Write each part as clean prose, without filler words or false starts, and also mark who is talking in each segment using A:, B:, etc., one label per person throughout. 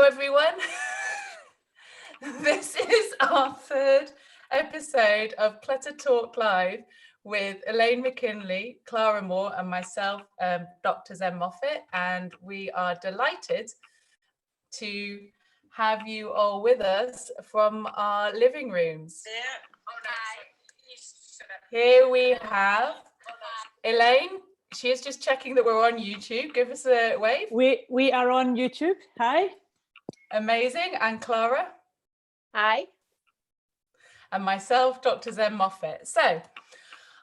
A: everyone. This is our third episode of Clutter Talk Live with Elaine McKinlay, Clara and myself, Dr. Zen Moffat, and we are delighted to have you all with us from our living rooms. Here we have Elaine. She is just checking that we're on YouTube. Give us a wave.
B: We are on YouTube. Hi.
A: Amazing. And Clara.
C: Hi.
A: And myself, Dr. Zen Moffat. So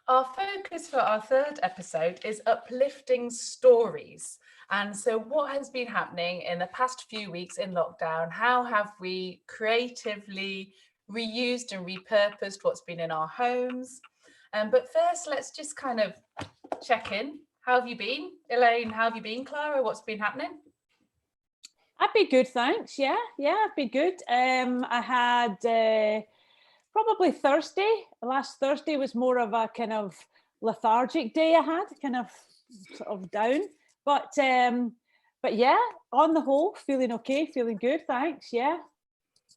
A: our focus for our third episode is uplifting stories. And so what has been happening in the past few weeks in lockdown? How have we creatively reused and repurposed what's been in our homes? But first, let's just kind of check in. How have you been? Elaine, how have you been? Clara, what's been happening?
B: I've been good, thanks. Yeah, I've been good. I had probably Thursday. Last Thursday was more of a kind of lethargic day I had, kind of sort of down. But yeah, on the whole, feeling okay, feeling good, thanks. Yeah.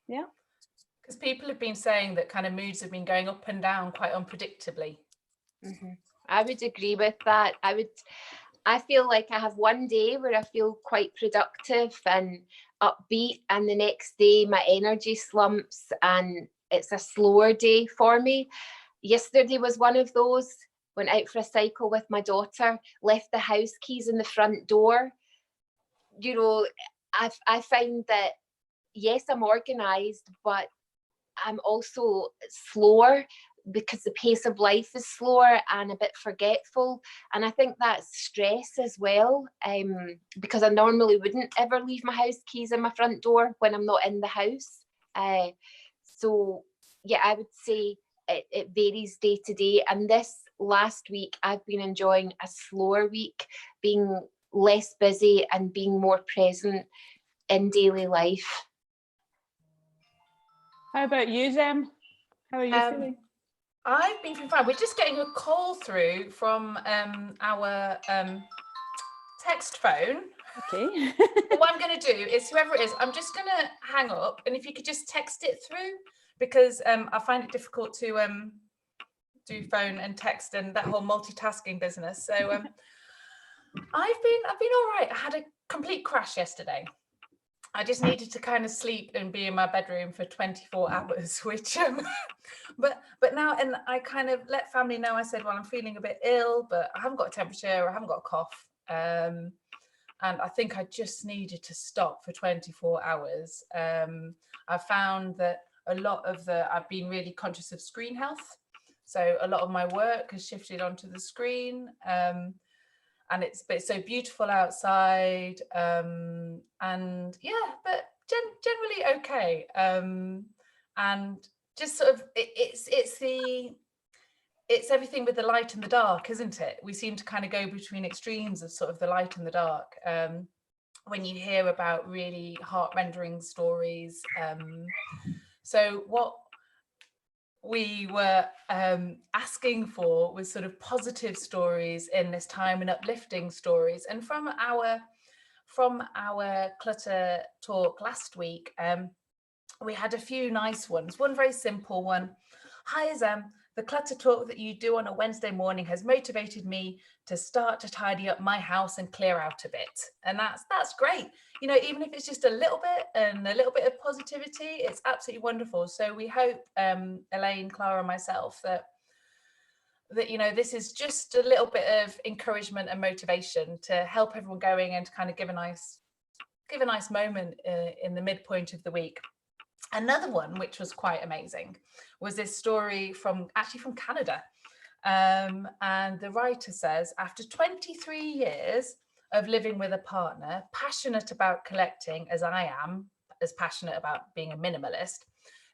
A: Because people have been saying that kind of moods have been going up and down quite unpredictably.
C: Mm-hmm. I would agree with that. I feel like I have one day where I feel quite productive and upbeat, and the next day my energy slumps and it's a slower day for me. Yesterday was one of those. Went out for a cycle with my daughter, left the house keys in the front door. You know, I find that, yes, I'm organised, but I'm also slower because the pace of life is slower and a bit forgetful. And I think that's stress as well, because I normally wouldn't ever leave my house keys in my front door when I'm not in the house. So yeah, I would say it varies day to day. And this last week, I've been enjoying a slower week, being less busy and being more present in daily life.
B: How about you, Zem? How are you feeling?
A: I've been feeling fine. We're just getting a call through from our text phone.
B: Okay.
A: But what I'm going to do is, whoever it is, I'm just going to hang up, and if you could just text it through, because I find it difficult to do phone and text and that whole multitasking business. So I've been all right. I had a complete crash yesterday. I just needed to kind of sleep and be in my bedroom for 24 hours, which, but now, and I kind of let family know. I said, well, I'm feeling a bit ill, but I haven't got a temperature, I haven't got a cough. And I think I just needed to stop for 24 hours. I found that I've been really conscious of screen health. So a lot of my work has shifted onto the screen. And it's so beautiful outside, and yeah, but generally okay, and just sort of it's everything with the light and the dark, isn't it? We seem to kind of go between extremes of sort of the light and the dark. When you hear about really heart-rendering stories, so what we were asking for was sort of positive stories in this time and uplifting stories. And from our Clutter talk last week, we had a few nice ones. One very simple one. Hi, Zem. The Clutter talk that you do on a Wednesday morning has motivated me to start to tidy up my house and clear out a bit. And that's great. You know, even if it's just a little bit and a little bit of positivity, it's absolutely wonderful. So we hope, Elaine, Clara, and myself, that you know, this is just a little bit of encouragement and motivation to help everyone going and to kind of give a nice moment in the midpoint of the week. Another one, which was quite amazing, was this story from Canada. And the writer says, after 23 years of living with a partner, passionate about collecting as I am, as passionate about being a minimalist,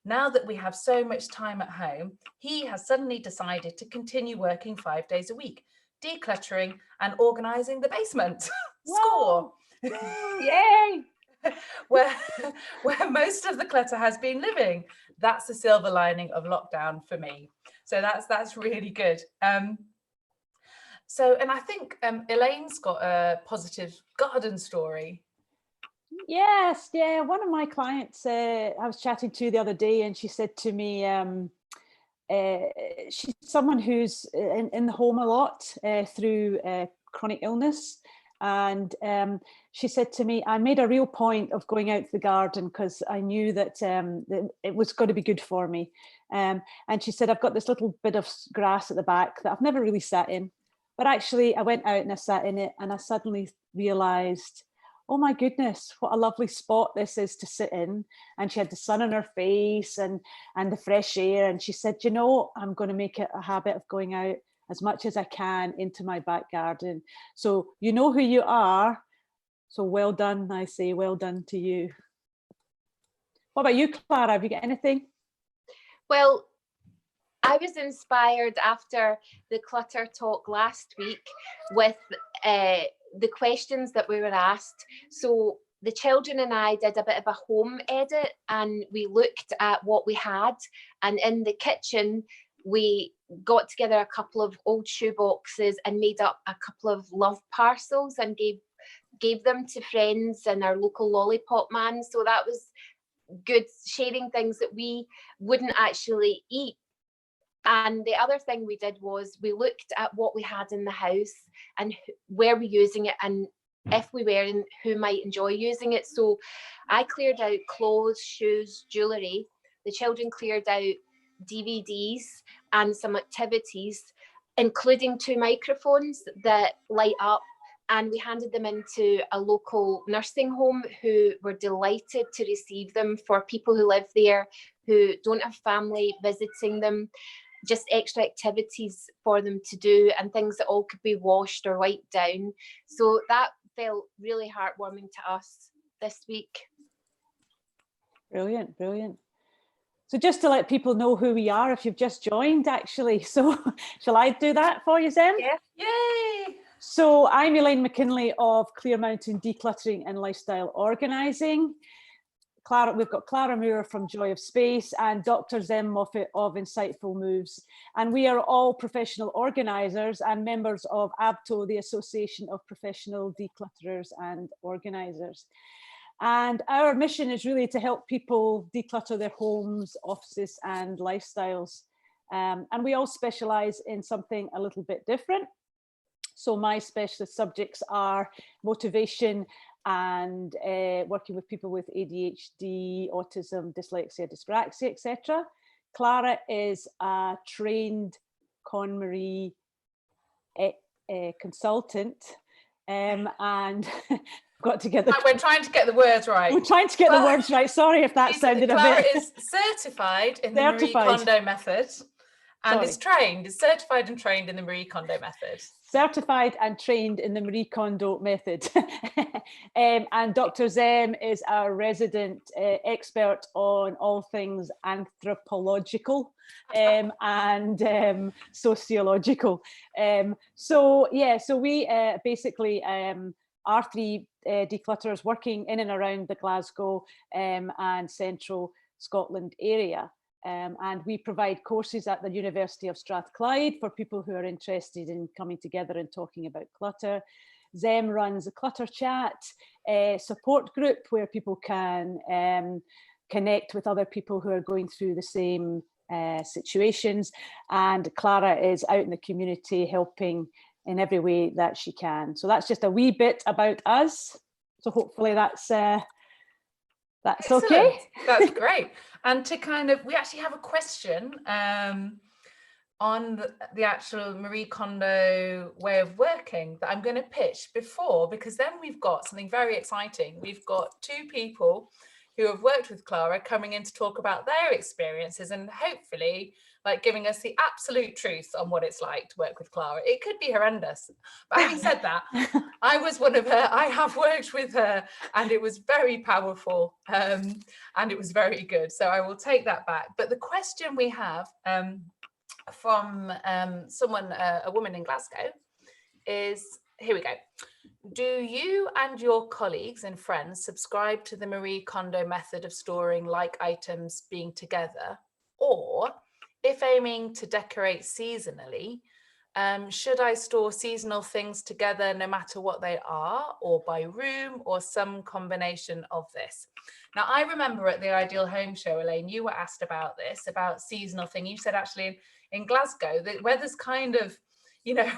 A: now that we have so much time at home, he has suddenly decided to continue working 5 days a week, decluttering and organising the basement. Score!
B: Yay!
A: where most of the clutter has been living. That's the silver lining of lockdown for me. So that's really good. So, and I think Elaine's got a positive garden story.
B: Yes, yeah. One of my clients I was chatting to the other day, and she said to me, she's someone who's in the home a lot through chronic illness. And she said to me, I made a real point of going out to the garden because I knew that it was going to be good for me. And she said, I've got this little bit of grass at the back that I've never really sat in. But actually, I went out and I sat in it, and I suddenly realised, oh my goodness, what a lovely spot this is to sit in. And she had the sun on her face and the fresh air. And she said, you know, I'm going to make it a habit of going out as much as I can into my back garden. So you know who you are. So well done, I say, well done to you. What about you, Clara? Have you got anything?
C: Well, I was inspired after the Clutter talk last week with the questions that we were asked. So the children and I did a bit of a home edit, and we looked at what we had. And in the kitchen, we got together a couple of old shoe boxes and made up a couple of love parcels and gave them to friends and our local lollipop man. So that was good, sharing things that we wouldn't actually eat. And the other thing we did was we looked at what we had in the house and where we're using it, and if we were, and who might enjoy using it. So I cleared out clothes, shoes, jewellery. The children cleared out DVDs and some activities, including 2 microphones that light up. And we handed them into a local nursing home who were delighted to receive them, for people who live there who don't have family visiting them. Just extra activities for them to do, and things that all could be washed or wiped down. So that felt really heartwarming to us this week.
B: Brilliant, brilliant. So just to let people know who we are, if you've just joined, actually. So shall I do that for you, Zem?
C: Yeah.
A: Yay!
B: So I'm Elaine McKinlay of Clear Mountain Decluttering and Lifestyle Organising. Clara, we've got Clara Moore from Joy of Space and Dr. Zem Moffat of Insightful Moves. And we are all professional organisers and members of ABTO, the Association of Professional Declutterers and Organisers. And our mission is really to help people declutter their homes, offices and lifestyles. And we all specialise in something a little bit different. So my specialist subjects are motivation and working with people with ADHD, autism, dyslexia, dyspraxia, etc. Clara is a trained KonMari consultant, and got to get the...
A: We're trying to get the words right.
B: We're trying to get the words right. Sorry if that sounded a bit...
A: Clara is certified in the Marie Kondo method. And is certified and trained in the Marie Kondo method.
B: Certified and trained in the Marie Kondo method. And Dr. Zem is our resident expert on all things anthropological and sociological. So we basically are 3 declutterers working in and around the Glasgow and central Scotland area. And we provide courses at the University of Strathclyde for people who are interested in coming together and talking about clutter. Zem runs a Clutter Chat support group where people can connect with other people who are going through the same situations. And Clara is out in the community helping in every way that she can. So that's just a wee bit about us. So hopefully that's
A: Excellent.
B: Okay.
A: That's great. And to kind of, we actually have a question on the actual Marie Kondo way of working that I'm going to pitch before, because then we've got something very exciting. We've got 2 people who have worked with Clara coming in to talk about their experiences and hopefully like giving us the absolute truth on what it's like to work with Clara. It could be horrendous, but having said that, I was one of her. I have worked with her and it was very powerful and it was very good. So I will take that back. But the question we have from someone, a woman in Glasgow, is, here we go. Do you and your colleagues and friends subscribe to the Marie Kondo method of storing like items being together? Or if aiming to decorate seasonally, Should I store seasonal things together no matter what they are, or by room, or some combination of this? Now, I remember at the Ideal Home Show, Elaine, you were asked about this, about seasonal thing. You said actually in Glasgow, the weather's kind of, you know,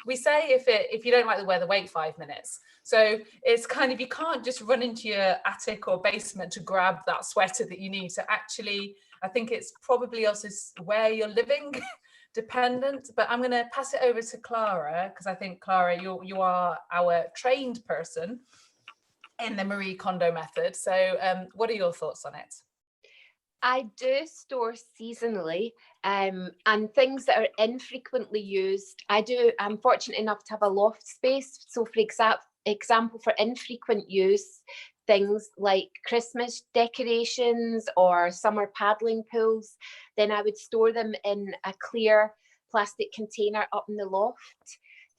A: we say if you don't like the weather, wait 5 minutes. So it's kind of, you can't just run into your attic or basement to grab that sweater that you need. So actually, I think it's probably also where you're living dependent, but I'm going to pass it over to Clara, because I think, Clara, you are our trained person in the Marie Kondo method. So what are your thoughts on it?
C: I do store seasonally, and things that are infrequently used. I'm fortunate enough to have a loft space. So for example, for infrequent use, things like Christmas decorations or summer paddling pools, then I would store them in a clear plastic container up in the loft.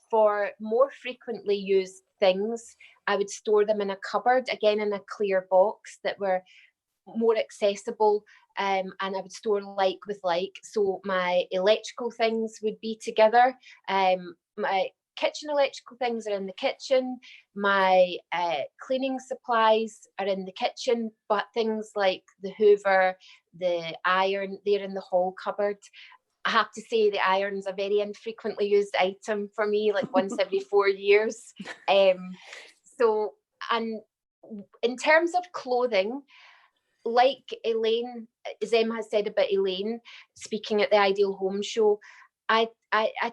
C: For more frequently used things, I would store them in a cupboard, again in a clear box that were more accessible, and I would store like with like. So my electrical things would be together. My kitchen electrical things are in the kitchen. My cleaning supplies are in the kitchen, but things like the Hoover, the iron, they're in the hall cupboard. I have to say the iron's a very infrequently used item for me, like once every 4 years. So, and in terms of clothing, like Elaine, as Em has said about Elaine, speaking at the Ideal Home Show, I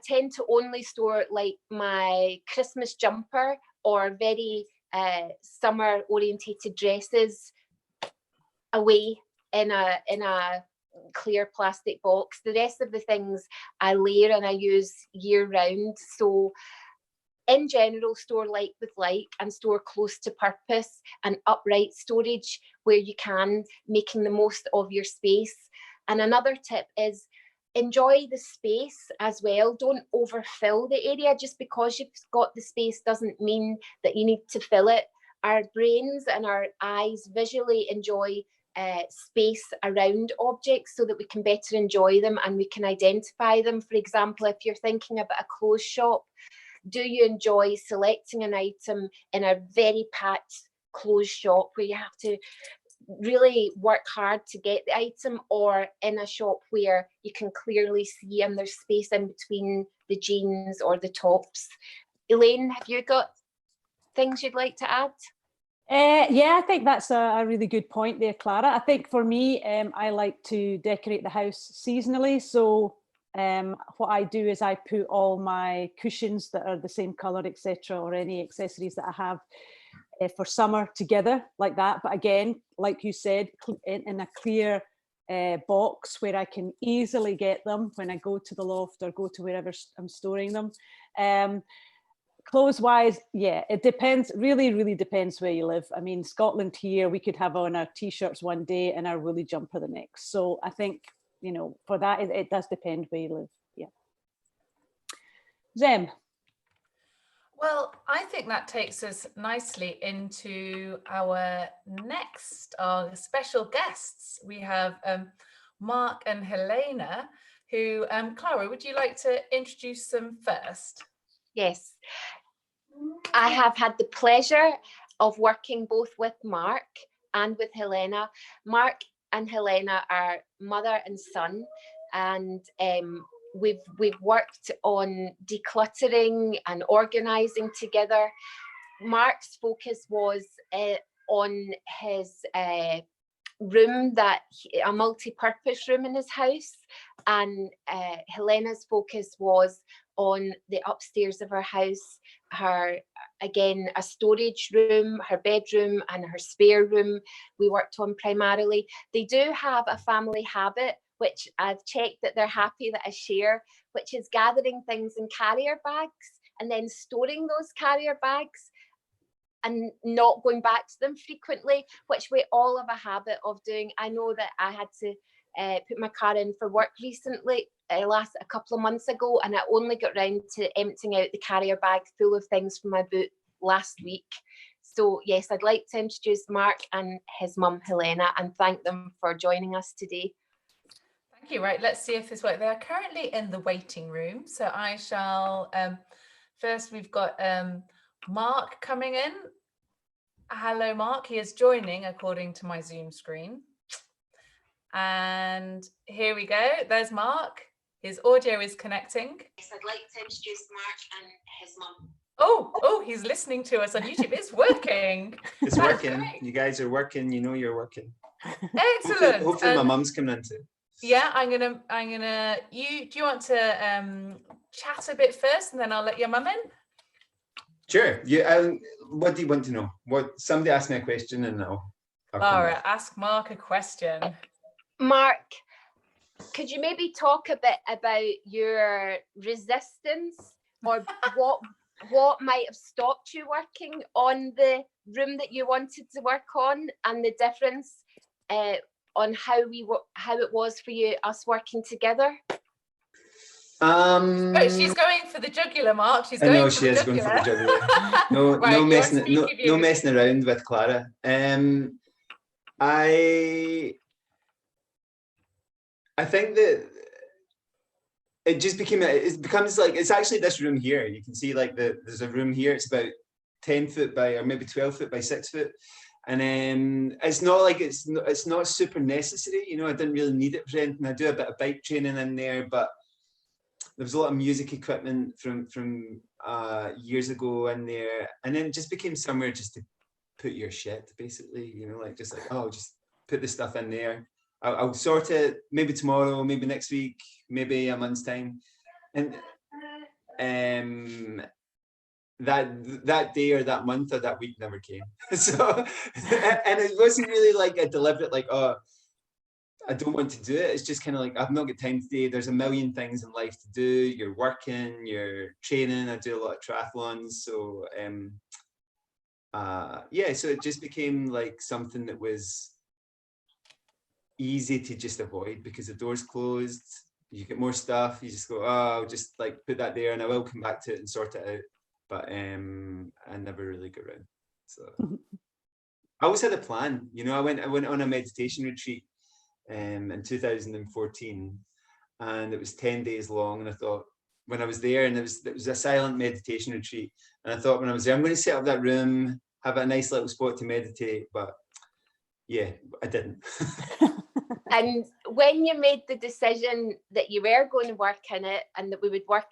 C: tend to only store like my Christmas jumper or very summer orientated dresses away in a clear plastic box. The rest of the things I layer and I use year round. So in general, store like with like and store close to purpose and upright storage where you can, making the most of your space. And another tip is enjoy the space as well. Don't overfill the area. Just because you've got the space doesn't mean that you need to fill it. Our brains and our eyes visually enjoy space around objects so that we can better enjoy them and we can identify them. For example, if you're thinking about a clothes shop, do you enjoy selecting an item in a very packed clothes shop where you have to really work hard to get the item, or in a shop where you can clearly see and there's space in between the jeans or the tops? Elaine, have you got things you'd like to add?
B: Yeah, I think that's a really good point there, Clara. I think for me, I like to decorate the house seasonally. So what I do is I put all my cushions that are the same colour, etc., or any accessories that I have for summer together like that. But again, like you said, in a clear box where I can easily get them when I go to the loft or go to wherever I'm storing them. Clothes wise, yeah, it depends, really depends where you live. I mean, Scotland here, we could have on our t-shirts one day and our woolly jumper the next. So I think, you know, for that, it does depend where you live. Yeah. Zem.
A: Well, I think that takes us nicely into our next, our special guests. We have Mark and Helena, who, Clara, would you like to introduce them first?
C: Yes. I have had the pleasure of working both with Mark and with Helena. Mark and Helena are mother and son, and we've worked on decluttering and organising together. Mark's focus was on his room, a multi-purpose room in his house, and Helena's focus was on the upstairs of her house, again, a storage room, her bedroom and her spare room we worked on primarily. They do have a family habit, which I've checked that they're happy that I share, which is gathering things in carrier bags and then storing those carrier bags and not going back to them frequently, which we all have a habit of doing. I know that I had to put my car in for work recently, a couple of months ago, and I only got round to emptying out the carrier bag full of things from my boot last week. So yes, I'd like to introduce Mark and his mum Helena and thank them for joining us today.
A: you. Right, let's see if this works. They are currently in the waiting room. So I shall, first we've got Mark coming in. Hello, Mark. He is joining according to my Zoom screen. And here we go. There's Mark. His audio is connecting.
D: Yes, I'd like to introduce Mark and his mum.
A: Oh, he's listening to us on YouTube. It's working.
E: It's
A: That's
E: working.
A: great.
E: You guys are working. You know you're working.
A: Excellent.
E: Hopefully my mum's coming in too.
A: Yeah, I'm gonna. Do you want to chat a bit first, and then I'll let your mum in?
E: Sure. What do you want to know? Somebody asked me a question, and I'll come
A: Clara,
E: back.
A: ask Mark a question.
C: Mark, could you maybe talk a bit about your resistance, or what might have stopped you working on the room that you wanted to work on, and the difference on how it was for you, us working together?
A: She's going for the jugular, Mark. She's
E: I
A: going
E: know
A: for
E: she
A: the
E: is going
A: jugular.
E: for the jugular. No,
A: Right,
E: no
A: you're
E: messing,
A: speaking
E: no
A: you.
E: messing around with Clara. I think that it just becomes like, it's actually this room here. You can see like there's a room here. It's about 10 foot by, or maybe 12 foot by 6 foot. And it's not like it's not super necessary. You know, I didn't really need it for anything. I do a bit of bike training in there, but there was a lot of music equipment from years ago in there. And then it just became somewhere just to put your shit, basically, you know, like just like, oh, just put the stuff in there. I'll sort it maybe tomorrow, maybe next week, maybe a month's time. And that day or that month or that week never came. So, and it wasn't really like a deliberate, like, oh, I don't want to do it. It's just kind of like, I've not got time today. There's a million things in life to do. You're working, you're training. I do a lot of triathlons. So, yeah, so it just became like something that was easy to just avoid because the door's closed. You get more stuff. You just go, oh, I'll just like put that there and I will come back to it and sort it out. But I never really got around. So I always had a plan. You know, I went on a meditation retreat in 2014, and it was 10 days long. And I thought, when I was there, and it was a silent meditation retreat, and I thought when I was there, I'm going to set up that room, have a nice little spot to meditate. But yeah, I didn't.
C: And when you made the decision that you were going to work in it and that we would work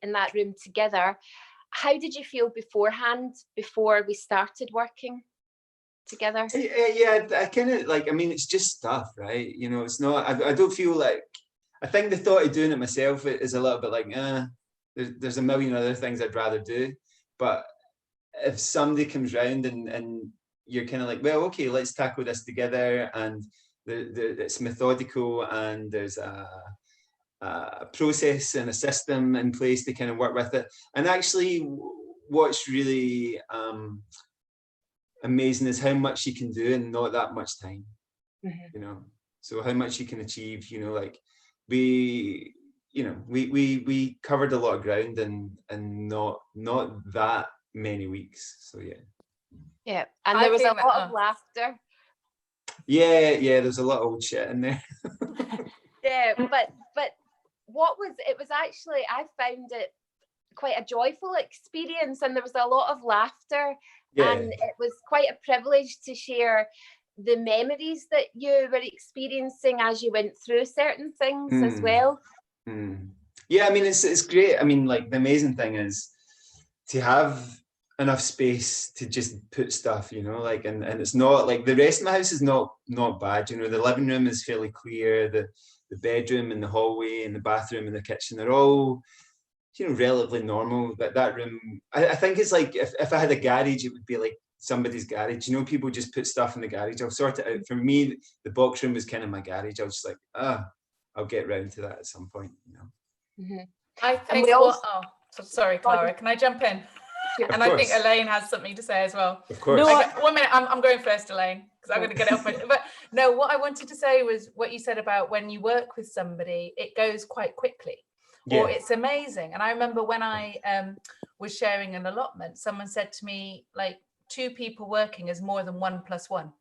C: in that room together, how did you feel beforehand, before we started working together?
E: Yeah, I kind of like, I mean, it's just stuff, right? You know, it's not, I don't feel like, I think the thought of doing it myself is a little bit like, there's a million other things I'd rather do. But if somebody comes round and you're kind of like, well, okay, let's tackle this together, and it's methodical, and there's a process and a system in place to kind of work with it. And actually, what's really amazing is how much you can do in not that much time. Mm-hmm. You know, so how much you can achieve. You know, like we covered a lot of ground in not that many weeks. So yeah.
C: Yeah, and there was a lot of laughter.
E: Yeah, there's a lot of old shit in there.
C: Yeah, but it was actually, I found it quite a joyful experience, and there was a lot of laughter. Yeah. And it was quite a privilege to share the memories that you were experiencing as you went through certain things as well.
E: Yeah, I mean, it's great. I mean, like, the amazing thing is to have enough space to just put stuff, you know, like, and it's not like the rest of my house is not bad, you know. The living room is fairly clear, the bedroom and the hallway and the bathroom and the kitchen are all, you know, relatively normal. But that room, I think it's like, if I had a garage, it would be like somebody's garage, you know. People just put stuff in the garage. I'll sort it out. For me, the box room was kind of my garage. I was just like, I'll get round to that at some point, you know.
C: Mm-hmm.
A: I think sorry, Clara, can I jump in? Yeah, and I think Elaine has something to say as well.
E: Of course.
A: No, 1 minute, I'm going first, Elaine, because I'm going to get it off my. But no, what I wanted to say was what you said about when you work with somebody, it goes quite quickly, or it's amazing. And I remember when I was sharing an allotment, someone said to me, like, 2 people working is more than 1 + 1.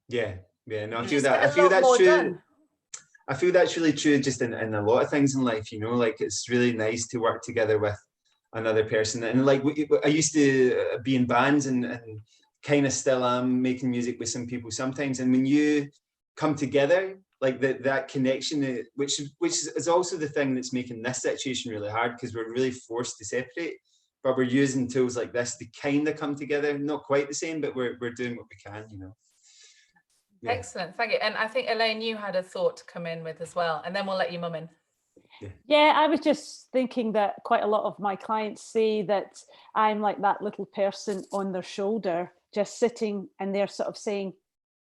E: Yeah, no, I feel that's true. Done. I feel that's really true just in a lot of things in life, you know, like it's really nice to work together with another person. And like I used to be in bands and kind of still am making music with some people sometimes. And when you come together, like that connection, which is also the thing that's making this situation really hard, because we're really forced to separate, but we're using tools like this to kind of come together. Not quite the same, but we're doing what we can, you know. Yeah.
A: Excellent, thank you. And I think, Elaine, you had a thought to come in with as well, and then we'll let you mum in.
B: Yeah, I was just thinking that quite a lot of my clients say that I'm like that little person on their shoulder, just sitting, and they're sort of saying,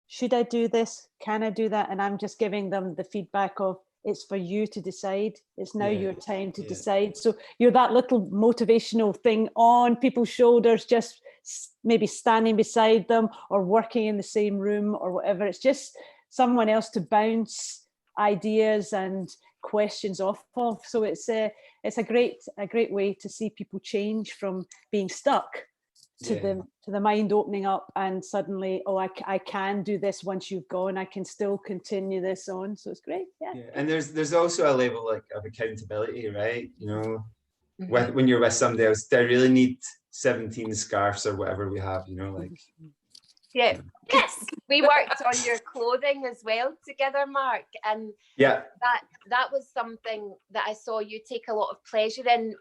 B: should I do this? Can I do that? And I'm just giving them the feedback of, it's for you to decide. It's now your time to decide. So you're that little motivational thing on people's shoulders, just maybe standing beside them or working in the same room or whatever. It's just someone else to bounce ideas and questions off of. So it's a great way to see people change from being stuck to the mind opening up, and suddenly, oh, I can do this. Once you've gone, I can still continue this on. So it's great. Yeah.
E: And there's also a level like of accountability, right? You know, when you're with somebody else, do I really need 17 scarves or whatever we have, you know, like.
C: Yeah. Yes, we worked on your clothing as well together, Mark, and that was something that I saw you take a lot of pleasure in,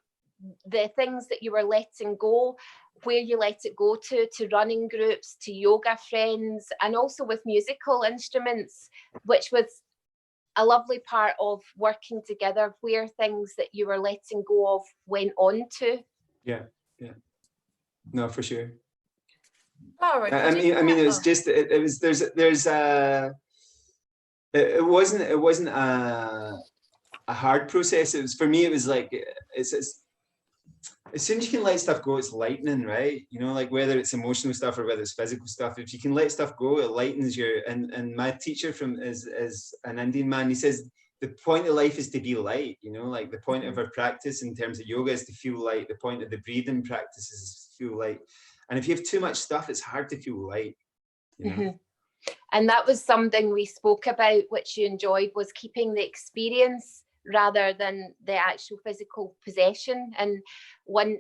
C: the things that you were letting go, where you let it go to running groups, to yoga friends, and also with musical instruments, which was a lovely part of working together, where things that you were letting go of went on to. Yeah.
E: No, for sure.
A: Clara,
E: I mean, it was just, it was, it wasn't a hard process. It was, for me, it was like, it's as soon as you can let stuff go, it's lightening, right? You know, like whether it's emotional stuff or whether it's physical stuff, if you can let stuff go, it lightens your, and my teacher is an Indian man. He says, the point of life is to be light, you know, like the point of our practice in terms of yoga is to feel light. The point of the breathing practice is to feel light. And if you have too much stuff, it's hard to feel light, you know?
C: And that was something we spoke about, which you enjoyed, was keeping the experience rather than the actual physical possession. And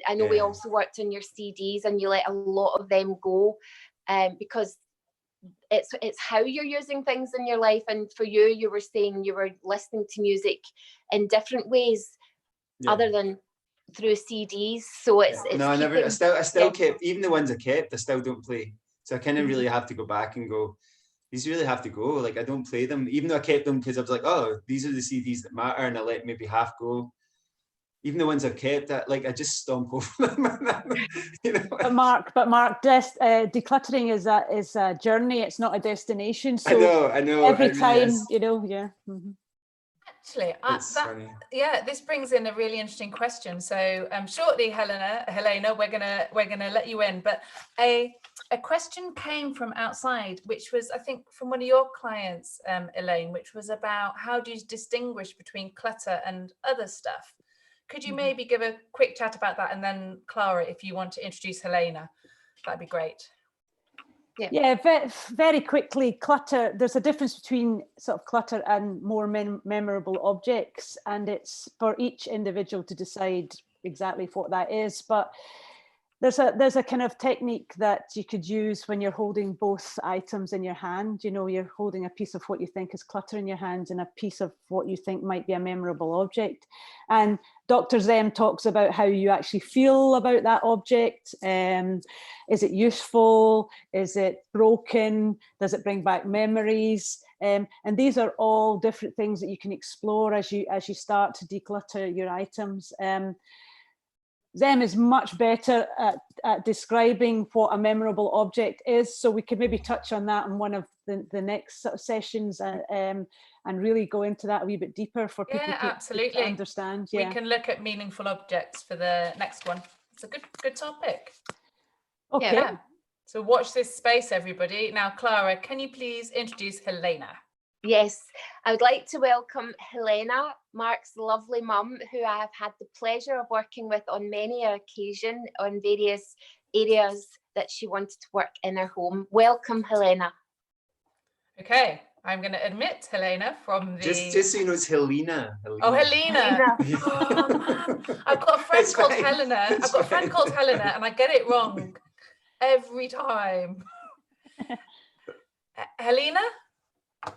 C: I know we also worked on your CDs, and you let a lot of them go, because it's how you're using things in your life. And for you, you were saying you were listening to music in different ways other than through CDs. So it's
E: no, I still kept, even the ones I kept, I still don't play. So I kind of really have to go back and go, these really have to go. Like, I don't play them, even though I kept them because I was like, oh, these are the CDs that matter, and I let maybe half go. Even the ones I've kept, I just stomp over them. You know? But Mark,
B: decluttering is a journey. It's not a destination. So
E: I know.
B: Every time, you know,
A: Actually, this brings in a really interesting question. So shortly, Helena, we're gonna let you in. But a question came from outside, which was, I think, from one of your clients, Elaine, which was about how do you distinguish between clutter and other stuff? Could you maybe give a quick chat about that, and then Clara, if you want to introduce Helena, that'd be great.
B: Yeah, very quickly, clutter. There's a difference between sort of clutter and more memorable objects, and it's for each individual to decide exactly what that is. But there's a kind of technique that you could use when you're holding both items in your hand. You know, you're holding a piece of what you think is clutter in your hand and a piece of what you think might be a memorable object. And Dr. Zem talks about how you actually feel about that object. Is it useful? Is it broken? Does it bring back memories? And these are all different things that you can explore as you start to declutter your items. Zem is much better at describing what a memorable object is, so we could maybe touch on that in one of the next sort of sessions, and really go into that a wee bit deeper for people to understand.
A: We can look at meaningful objects for the next one. It's a good topic.
B: Okay.
A: Yeah. So watch this space, everybody. Now, Clara, can you please introduce Helena?
C: Yes, I would like to welcome Helena, Mark's lovely mum, who I have had the pleasure of working with on many occasions on various areas that she wanted to work in her home. Welcome, Helena.
A: Okay, I'm going to admit Helena from the...
E: Just so you know, it's Helena.
A: Oh, Helena. Oh, man. I've got a friend
E: It's
A: called
E: fine.
A: Helena.
E: It's
A: I've got a friend
E: fine.
A: called Helena, and I get it wrong every time. Helena?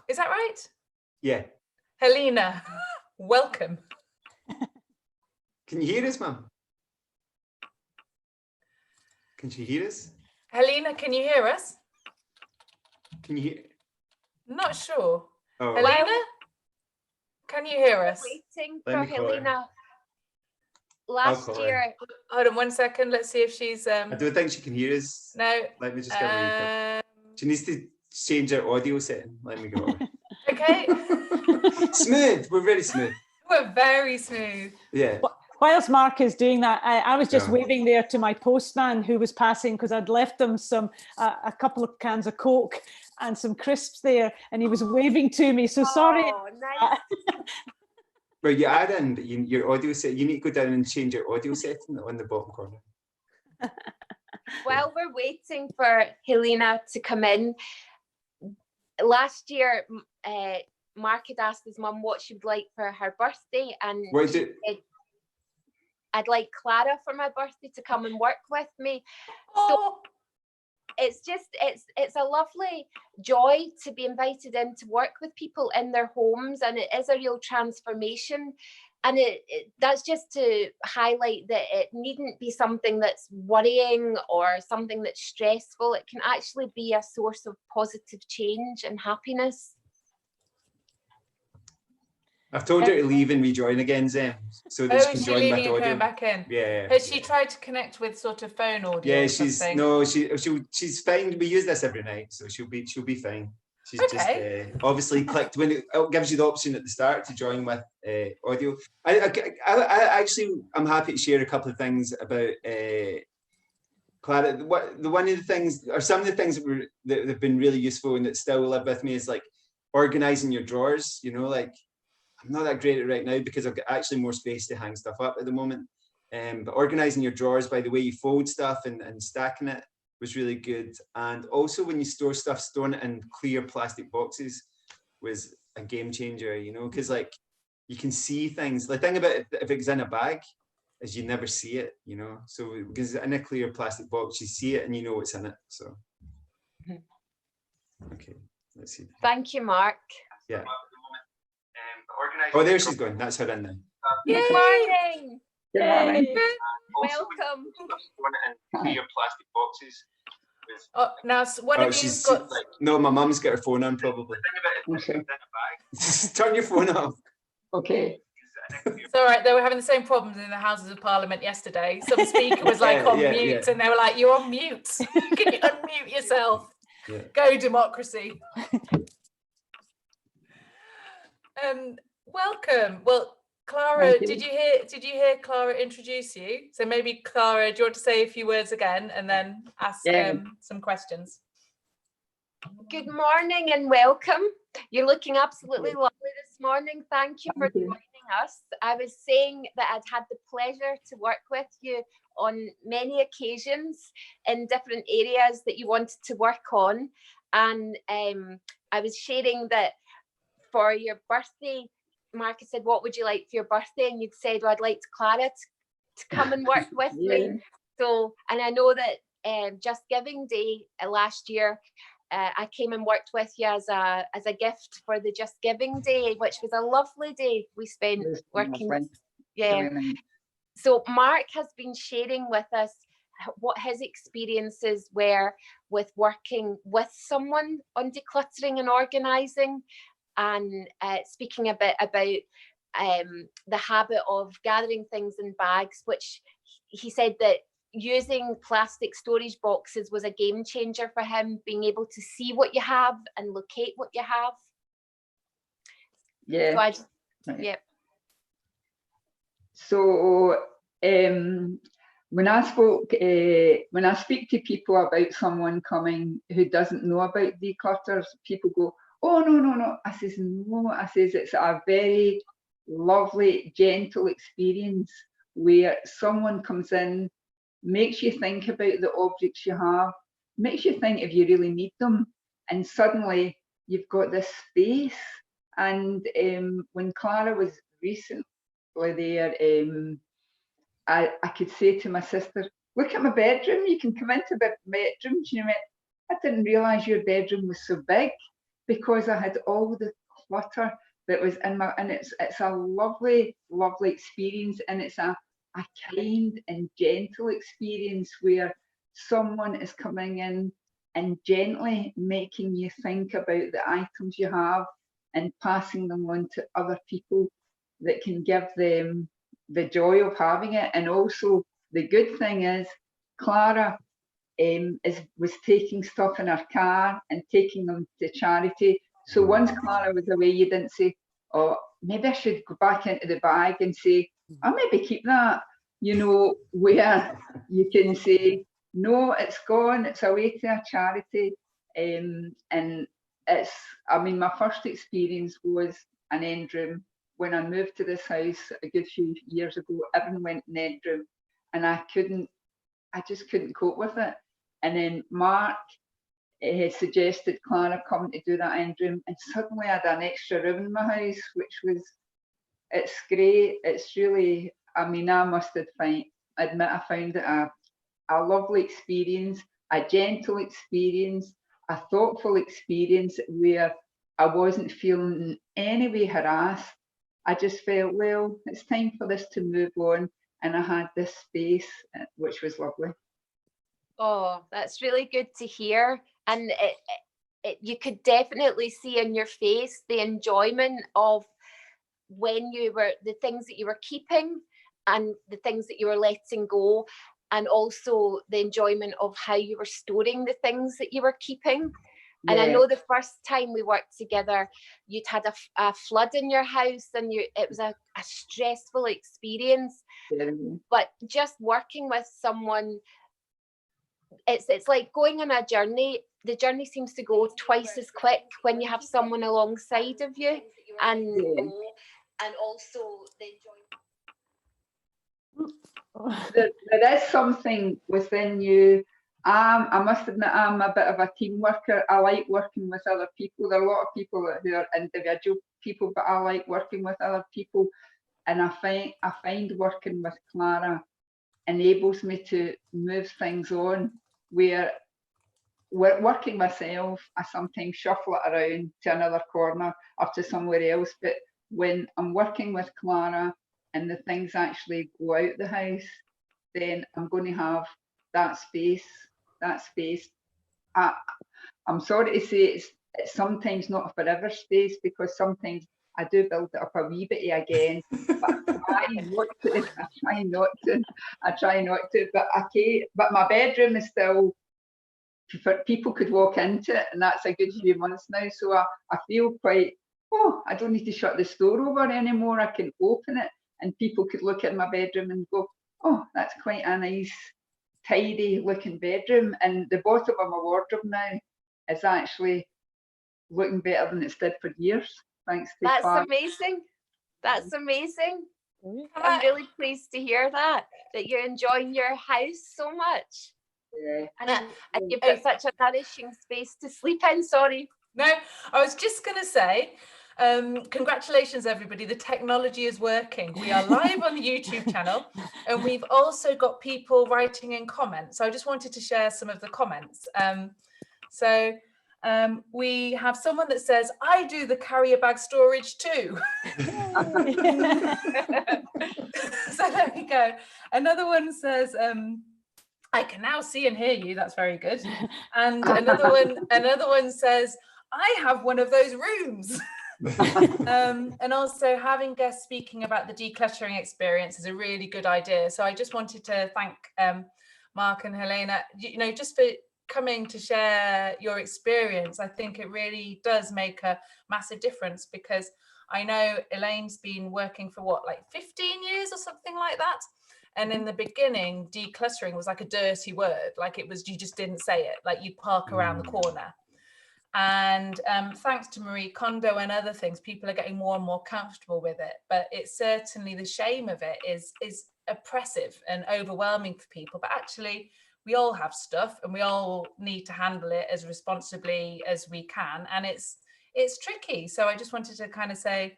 A: Is that right?
E: Yeah.
A: Helena, welcome.
E: Can you hear us, Mum? Can she hear us?
A: Helena, can you hear us?
E: Can you hear?
A: Not sure.
E: Oh,
A: Helena, can you hear
C: We're
A: us?
C: waiting
E: Let
C: for
E: me call her.
C: Helena. Last
E: call her.
C: year,
A: Hold on 1 second. Let's see if she's...
E: I don't think she can hear us.
A: No.
E: Let me just give her. She needs to change her audio setting. Let me go.
A: Okay.
E: Smooth. We're very smooth.
A: We're very smooth.
E: Yeah.
B: Whilst Mark is doing that, I was just
E: Yeah.
B: waving there to my postman who was passing because I'd left him a couple of cans of Coke and some crisps there, and he was waving to me. So sorry.
C: oh, nice.
E: Well, you add in your audio set. You need to go down and change your audio setting on the bottom corner.
C: While we're waiting for Helena to come in, last year, Mark had asked his mum what she would like for her birthday, and
E: What
C: she
E: is it?
C: said, I'd like Clara for my birthday to come and work with me.
A: Oh,
C: It's just, it's a lovely joy to be invited in to work with people in their homes, and it is a real transformation. And that's just to highlight that it needn't be something that's worrying or something that's stressful. It can actually be a source of positive change and happiness.
E: I've told her to leave and rejoin again, Zem, so that she can
A: is she
E: join with
A: leaving and
E: audio.
A: coming back in?
E: Yeah.
A: Has she tried to connect with sort of phone audio?
E: Yeah,
A: or
E: she's
A: something?
E: she's fine. We use this every night, so she'll be fine. She's
A: Okay.
E: just obviously clicked when it gives you the option at the start to join with audio. I actually I'm happy to share a couple of things about Clara. One of the things, or some of the things that have been really useful and that still live with me is like organizing your drawers. You know, like I'm not that great at it right now because I've got actually more space to hang stuff up at the moment. But organizing your drawers by the way you fold stuff and stacking it was really good. And also when you store stuff, storing it in clear plastic boxes was a game changer, you know, because like you can see things. The thing about it, if it's in a bag is you never see it, you know. So because in a clear plastic box, you see it and you know what's in it. So okay, let's see.
C: Thank you, Mark.
E: Yeah. Oh, there she's going. That's her in there.
C: Good morning.
F: Good morning.
C: Welcome.
E: Clear plastic boxes.
A: Oh, now one of you's got...
E: No, my mum's got her phone on probably.
F: Okay.
E: Turn your phone off.
F: Okay.
A: It's all right. They were having the same problems in the Houses of Parliament yesterday. Some speaker was like on mute, and they were like, "You're on mute. Can you unmute yourself?
E: Yeah.
A: Go democracy." Welcome. Well, Clara, did you hear Clara introduce you? So maybe Clara, do you want to say a few words again and then ask some questions?
C: Good morning and welcome. You're looking absolutely lovely this morning. Thank you for joining us. I was saying that I'd had the pleasure to work with you on many occasions in different areas that you wanted to work on. And I was sharing that for your birthday, Mark had said, what would you like for your birthday? And you'd said, well, I'd like Clara to come and work with me. So, and I know that Just Giving Day last year, I came and worked with you as a gift for the Just Giving Day, which was a lovely day we spent working. Yeah. So Mark has been sharing with us what his experiences were with working with someone on decluttering and organising, and speaking a bit about the habit of gathering things in bags, which he said that using plastic storage boxes was a game changer for him, being able to see what you have and locate what you have.
F: Yeah.
C: So
F: when I speak to people about someone coming who doesn't know about declutters, people go, "Oh no." I says, "No." I says, it's a very lovely, gentle experience where someone comes in, makes you think about the objects you have, makes you think if you really need them, and suddenly you've got this space. And when Clara was recently there, I could say to my sister, look at my bedroom, you can come into the bedroom. She went, I didn't realise your bedroom was so big, because I had all the clutter that was in my, and it's a lovely, lovely experience, and it's a kind and gentle experience where someone is coming in and gently making you think about the items you have and passing them on to other people that can give them the joy of having it. And also the good thing is Clara was taking stuff in her car and taking them to charity. So once Clara was away, you didn't say, oh, maybe I should go back into the bag and say, I'll maybe keep that, you know, where you can say, no, it's gone, it's away to a charity. And it's, I mean, my first experience was an end room. When I moved to this house a good few years ago, everyone went in end room, and I just couldn't cope with it. And then Mark suggested Clara come to do that end room, and suddenly I had an extra room in my house, which was, it's great. It's really, I mean, I must admit I found it a lovely experience, a gentle experience, a thoughtful experience where I wasn't feeling in any way harassed. I just felt, well, it's time for this to move on. And I had this space, which was lovely.
C: Oh, that's really good to hear. And you could definitely see in your face the enjoyment of when you were, the things that you were keeping and the things that you were letting go, and also the enjoyment of how you were storing the things that you were keeping. Yeah. And I know the first time we worked together, you'd had a flood in your house, and it was a stressful experience. Yeah. But just working with someone, it's like going on a journey. The journey seems to go twice as quick when you have someone alongside of you, and also the enjoyment.
F: There is something within you. I must admit, I'm a bit of a team worker. I like working with other people. There are a lot of people who are individual people, but I like working with other people. And I find working with Clara enables me to move things on, where working myself, I sometimes shuffle it around to another corner or to somewhere else. But when I'm working with Clara and the things actually go out the house, then I'm going to have that space. I'm sorry to say it's sometimes not a forever space, because sometimes I do build it up a wee bit again. But I try not to. But my bedroom is still, people could walk into it, and that's a good few months now. So I feel quite, I don't need to shut the store over anymore. I can open it, and people could look at my bedroom and go, oh, that's quite a nice, tidy looking bedroom. And the bottom of my wardrobe now is actually looking better than it's did for years, thanks to
C: That's
F: Clara.
C: amazing. That's amazing. I'm really pleased to hear that you're enjoying your house so much.
F: Yeah.
C: And you've got such a nourishing space to sleep in. Sorry.
A: No, I was just going to say, congratulations, everybody. The technology is working. We are live on the YouTube channel, and we've also got people writing in comments. So I just wanted to share some of the comments. We have someone that says, I do the carrier bag storage too. So there we go. Another one says, I can now see and hear you. That's very good. And another one says, I have one of those rooms. And also, having guests speaking about the decluttering experience is a really good idea. So I just wanted to thank Mark and Helena, just for coming to share your experience. I think it really does make a massive difference, because I know Elaine's been working for 15 years or something like that. And in the beginning, decluttering was like a dirty word. Like it was, you just didn't say it, like you'd park around the corner. And thanks to Marie Kondo and other things, people are getting more and more comfortable with it. But it's certainly, the shame of it is oppressive and overwhelming for people. But actually, we all have stuff, and we all need to handle it as responsibly as we can. And it's it's tricky. So I just wanted to kind of say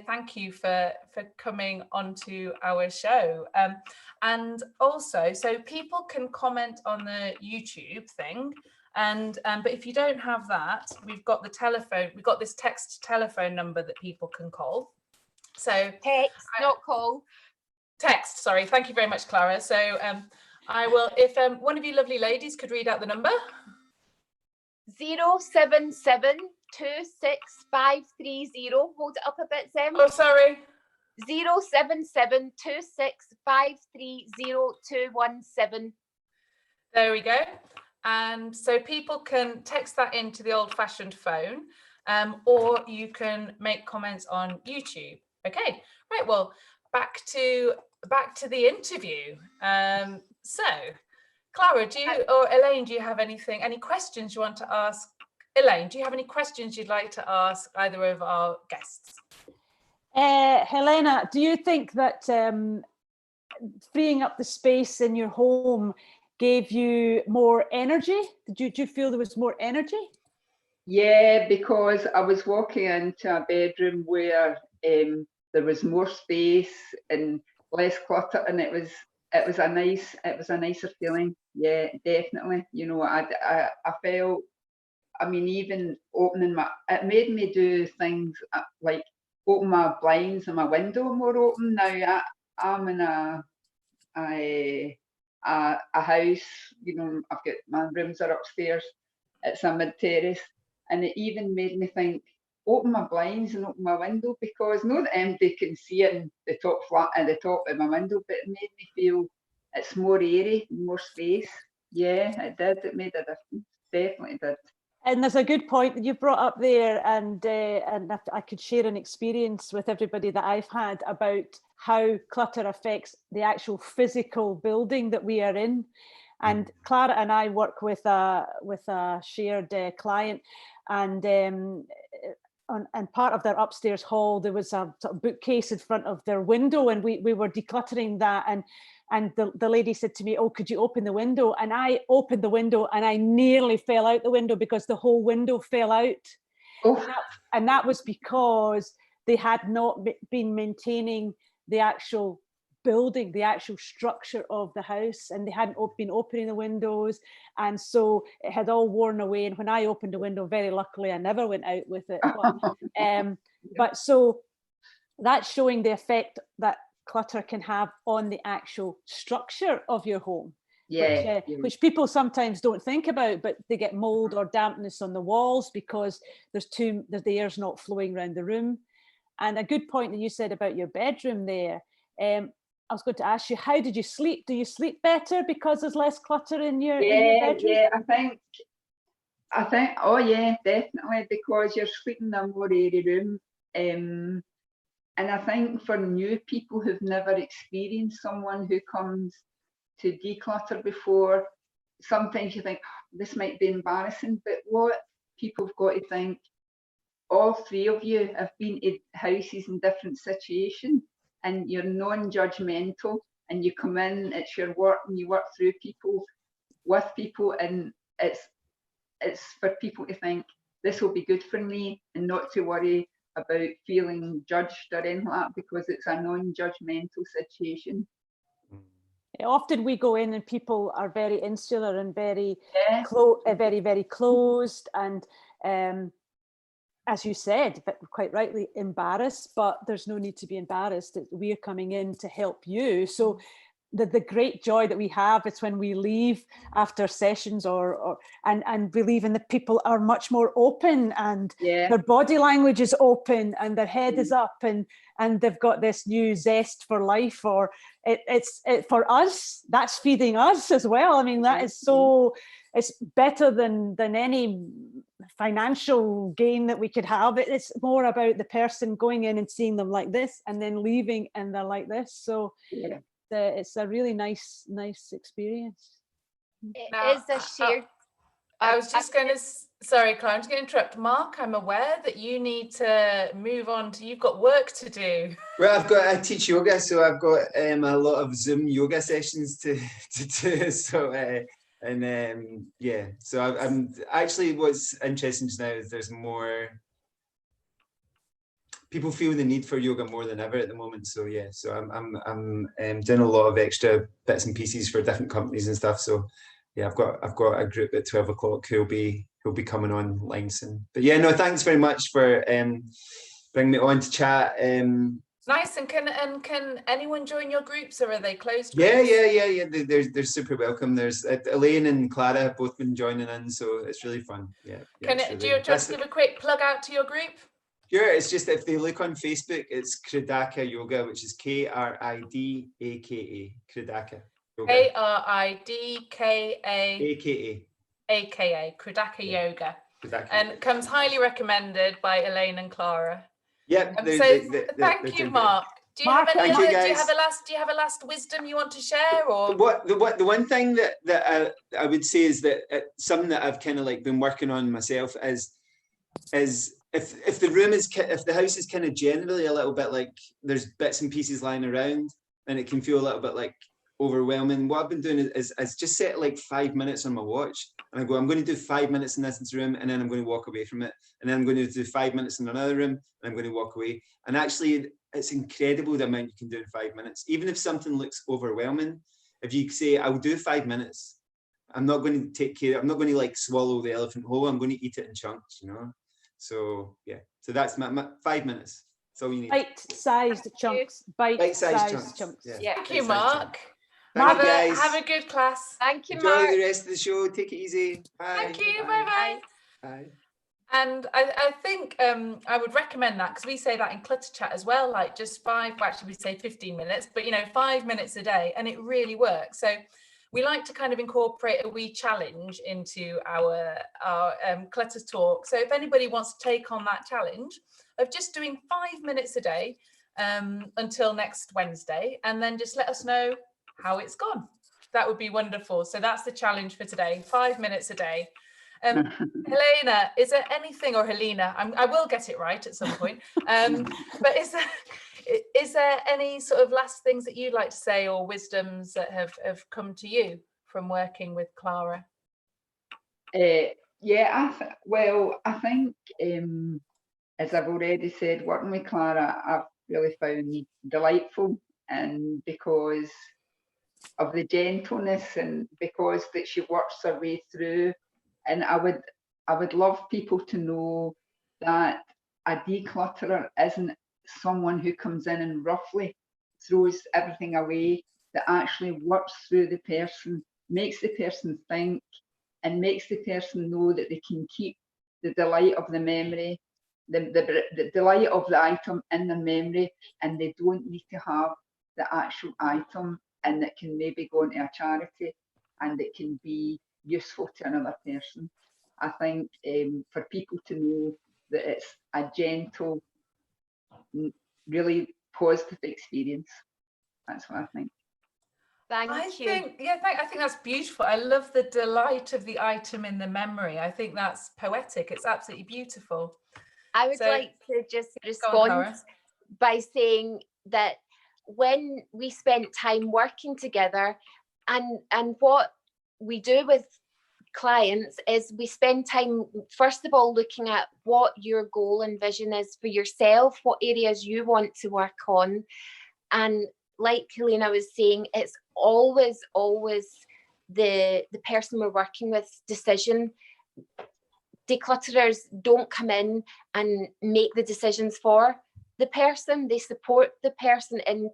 A: thank you for coming onto our show. And also, so people can comment on the YouTube thing. And but if you don't have that, we've got the telephone, we've got this text telephone number that people can call. So
C: Text, not call.
A: Text, sorry. Thank you very much, Clara. So I will, if one of you lovely ladies could read out the number.
C: 077 26530. Hold it up a bit, Zem.
A: Oh, sorry.
C: 077 26530
A: There we go. And so people can text that into the old-fashioned phone, or you can make comments on YouTube. Okay, right. Well, back to the interview. So, Clara, or Elaine, do you have any questions you want to ask? Elaine, do you have any questions you'd like to ask either of our guests?
B: Helena, do you think that freeing up the space in your home gave you more energy? Did you feel there was more energy?
F: Yeah, because I was walking into a bedroom where there was more space and less clutter, and it was a nicer feeling. Yeah, definitely. You know, I felt, I mean, even opening it made me do things like open my blinds and my window more open. Now I'm in a house, you know, I've got my rooms are upstairs. It's a mid-terrace, and it even made me think, open my blinds and open my window, because not that anybody can see it in the top flat at the top of my window, but it made me feel it's more airy, more space. Yeah, it did. It made a difference. Definitely did.
B: And there's a good point that you brought up there, and I could share an experience with everybody that I've had about how clutter affects the actual physical building that we are in. And Clara and I work with a shared client, and part of their upstairs hall, there was a sort of bookcase in front of their window, and we were decluttering that, and the lady said to me, "Oh, could you open the window?" And I opened the window, and I nearly fell out the window because the whole window fell out.
F: Oh.
B: And that was because they had not been maintaining the actual building, the actual structure of the house, and they hadn't been opening the windows, and so it had all worn away. And when I opened the window, very luckily I never went out with it, but so that's showing the effect that clutter can have on the actual structure of your home.
F: Yeah,
B: which people sometimes don't think about, but they get mold or dampness on the walls because the air's not flowing around the room. And a good point that you said about your bedroom there, I was going to ask you, how did you sleep? Do you sleep better because there's less clutter in your bedroom?
F: Yeah, I think, oh yeah, definitely, because you're sleeping in a more airy room. And I think for new people who've never experienced someone who comes to declutter before, sometimes you think, this might be embarrassing, but what people have got to think, all three of you have been in houses in different situations, and you're non-judgmental, and you come in, it's your work, and you work through people, with people, and it's for people to think, this will be good for me, and not to worry about feeling judged or anything like that, because it's a non-judgmental situation.
B: Often we go in and people are very insular and very very closed, and as you said, but quite rightly, embarrassed, but there's no need to be embarrassed. We're coming in to help you. So the great joy that we have is when we leave after sessions and we leave and the people are much more open, and their body language is open, and their head is up, and they've got this new zest for life, or it's for us, that's feeding us as well. I mean, that is so, it's better than any financial gain that we could have. It's more about the person going in and seeing them like this and then leaving and they're like this. So it's a really nice experience.
C: It is a shared.
A: I was just going to, sorry, Clara, I'm just going to interrupt. Mark, I'm aware that you need to move on you've got work to do.
E: Well, I teach yoga, so I've got a lot of Zoom yoga sessions to do. So, so I'm actually, what's interesting just now is there's more people feel the need for yoga more than ever at the moment. So yeah, so I'm doing a lot of extra bits and pieces for different companies and stuff. So yeah, I've got a group at 12 o'clock who'll be coming online soon. But yeah, no, thanks very much for bringing me on to chat.
A: Nice. And can anyone join your groups, or are they closed
E: Yeah.
A: groups?
E: They're super welcome. There's Elaine and Clara have both been joining in, so it's really fun. Yeah.
A: Do you want to give a quick plug out to your group?
E: Sure. It's just if they look on Facebook, it's Kridaka Yoga, which is KRIDAKA. Kridaka Yoga.
A: KRIDKA Kridaka
E: Yeah.
A: Yoga,
E: Kridaka.
A: and comes highly recommended by Elaine and Clara.
E: Yep.
A: Thank you, Mark. Do you have any?
E: Thank you,
A: Do you
E: guys.
A: have a last wisdom you want to share, or
E: the one thing that I would say is that something that I've kind of like been working on myself is if the room is, if the house is kind of generally a little bit like there's bits and pieces lying around, and it can feel a little bit like overwhelming. What I've been doing is just set like 5 minutes on my watch, and I go, I'm going to do 5 minutes in this room, and then I'm going to walk away from it, and then I'm going to do 5 minutes in another room, and I'm going to walk away. And actually, it's incredible the amount you can do in 5 minutes. Even if something looks overwhelming, if you say, I'll do 5 minutes, I'm not going to take care, I'm not going to like swallow the elephant whole, I'm going to eat it in chunks, you know? So yeah, so that's my 5 minutes. That's all you need.
B: Bite-sized chunks. Bite-sized chunks.
E: Yeah.
A: Thank you, Mark.
E: Thank you, guys.
A: Have a good class.
C: Thank you,
E: Enjoy
C: Mark.
E: the rest of the show. Take it easy. Bye.
A: Thank you. Bye.
E: Bye.
A: And I think I would recommend that, because we say that in Clutter Chat as well, like just actually we say 15 minutes, but 5 minutes a day, and it really works. So we like to kind of incorporate a wee challenge into our Clutter talk. So if anybody wants to take on that challenge of just doing 5 minutes a day until next Wednesday, and then just let us know how it's gone. That would be wonderful. So that's the challenge for today, 5 minutes a day. Helena, is there anything, or Helena, I will get it right at some point, but is there any sort of last things that you'd like to say, or wisdoms that have come to you from working with Clara?
F: Yeah, I think as I've already said, working with Clara, I've really found delightful, and because of the gentleness, and because that she works her way through. And I would love people to know that a declutterer isn't someone who comes in and roughly throws everything away, that actually works through the person, makes the person think, and makes the person know that they can keep the delight of the memory, the delight of the item in their memory, and they don't need to have the actual item, and it can maybe go into a charity, and it can be useful to another person. I think for people to know that it's a gentle, really positive experience. That's what I think.
C: Thank you.
A: I think that's beautiful. I love the delight of the item in the memory. I think that's poetic. It's absolutely beautiful.
C: I would like to just respond by saying that when we spent time working together, and what we do with clients is we spend time, first of all, looking at what your goal and vision is for yourself, what areas you want to work on. And like Helena was saying, it's always the person we're working with decision. Declutterers don't come in and make the decisions for the person. They support the person in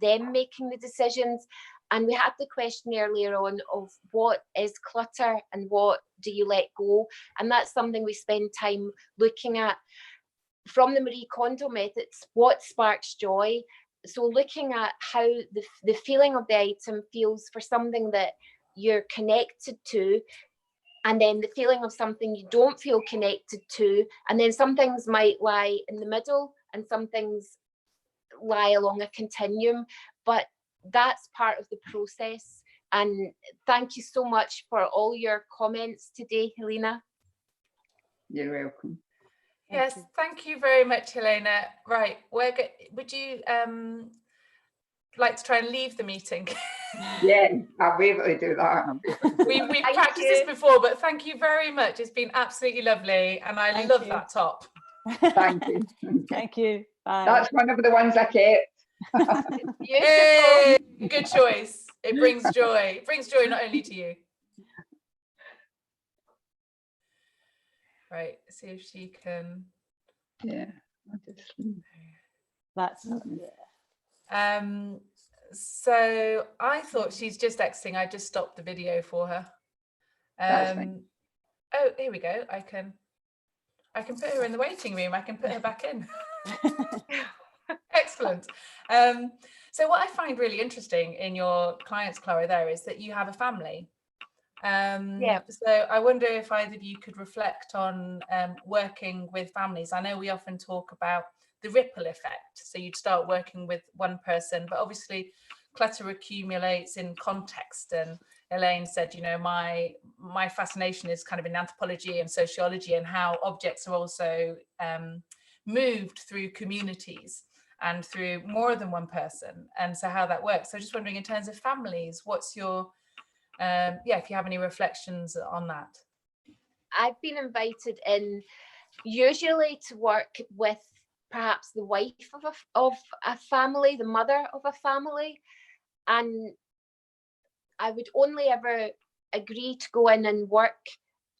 C: them making the decisions. And we had the question earlier on of what is clutter and what do you let go? And that's something we spend time looking at. From the Marie Kondo methods, what sparks joy? So looking at how the feeling of the item feels for something that you're connected to, and then the feeling of something you don't feel connected to, and then some things might lie in the middle and some things lie along a continuum, but that's part of the process. And thank you so much for all your comments today, Helena.
F: You're welcome.
A: Yes, thank you very much, Helena. Right, would you like to try and leave the meeting?
F: Yeah, I'll be able to do that.
A: We've practiced this before, but thank you very much. It's been absolutely lovely, and I love that top.
F: Thank you.
B: Thank you. Bye.
F: That's one of the ones I kept.
C: Beautiful.
A: Hey, good choice. It brings joy. It brings joy not only to you. Right, see if she can.
F: Yeah. I'll just leave.
B: That's
A: So I thought she's just exiting. I just stopped the video for her.
F: That's fine.
A: Oh, here we go. I can put her in the waiting room. I can put her back in. Excellent. So what I find really interesting in your clients, Clara, there is that you have a family. So I wonder if either of you could reflect on working with families. I know we often talk about the ripple effect. So you'd start working with one person, but obviously clutter accumulates in context. And Elaine said, you know, my fascination is kind of in anthropology and sociology and how objects are also moved through communities and through more than one person. And so how that works. So just wondering, in terms of families, what's your, if you have any reflections on that.
C: I've been invited in usually to work with perhaps the wife of a family, the mother of a family. And I would only ever agree to go in and work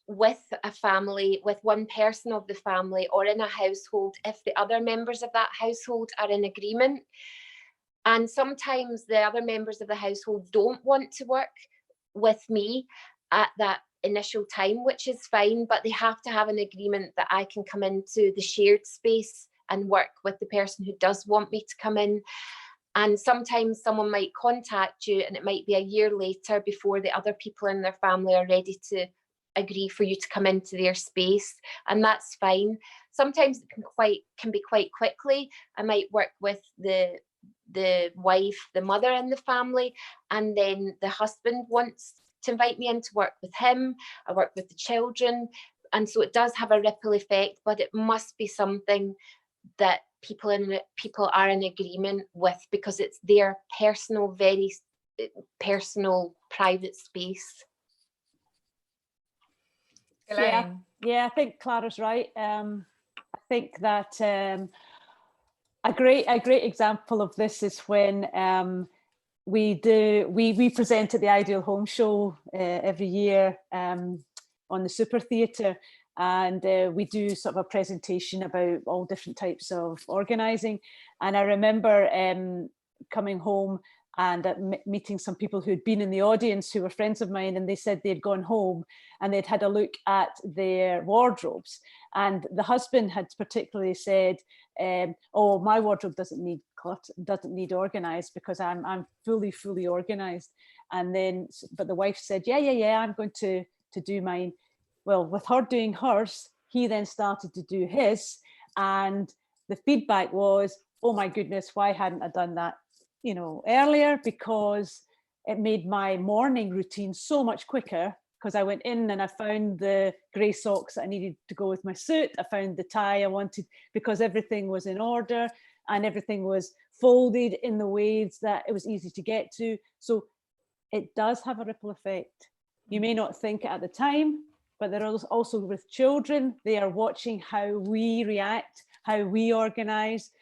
C: with a family, with one person of the family or in a household if the other members of that household are in agreement. And sometimes the other members of the household don't want to work with me at that initial time, which is fine, but they have to have an agreement that I can come into the shared space and work with the person who does want me to come in. And sometimes someone might contact you and it might be a year later before the other people in their family are ready to agree for you to come into their space, and that's fine. Sometimes it can be quite quickly. I might work with the wife, the mother in the family, and then the husband wants to invite me in to work with him. I work with the children, and so it does have a ripple effect, but it must be something that people are in agreement with, because it's their personal, very personal, private space.
A: Elaine.
B: Yeah, I think Clara's right. I think that a great example of this is when we present at the Ideal Home Show every year on the Super Theatre, and we do sort of a presentation about all different types of organising. And I remember coming home and meeting some people who'd been in the audience who were friends of mine, and they said they'd gone home and they'd had a look at their wardrobes, and the husband had particularly said, oh, my wardrobe doesn't need clutter, doesn't need organised, because I'm fully organised. And then, but the wife said, yeah, I'm going to do mine. Well, with her doing hers, he then started to do his, and the feedback was, oh my goodness, why hadn't I done that, you know, earlier? Because it made my morning routine so much quicker, because I went in and I found the grey socks that I needed to go with my suit. I found the tie I wanted, because everything was in order and everything was folded in the ways that it was easy to get to. So it does have a ripple effect. You may not think it at the time, but there is also with children, they are watching how we react, how we organize,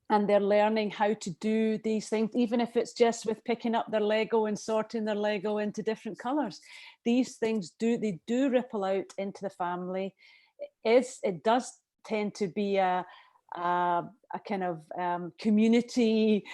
B: and they're learning how to do these things, even if it's just with picking up their Lego and sorting their Lego into different colors. These things do ripple out into the family. It does tend to be a kind of community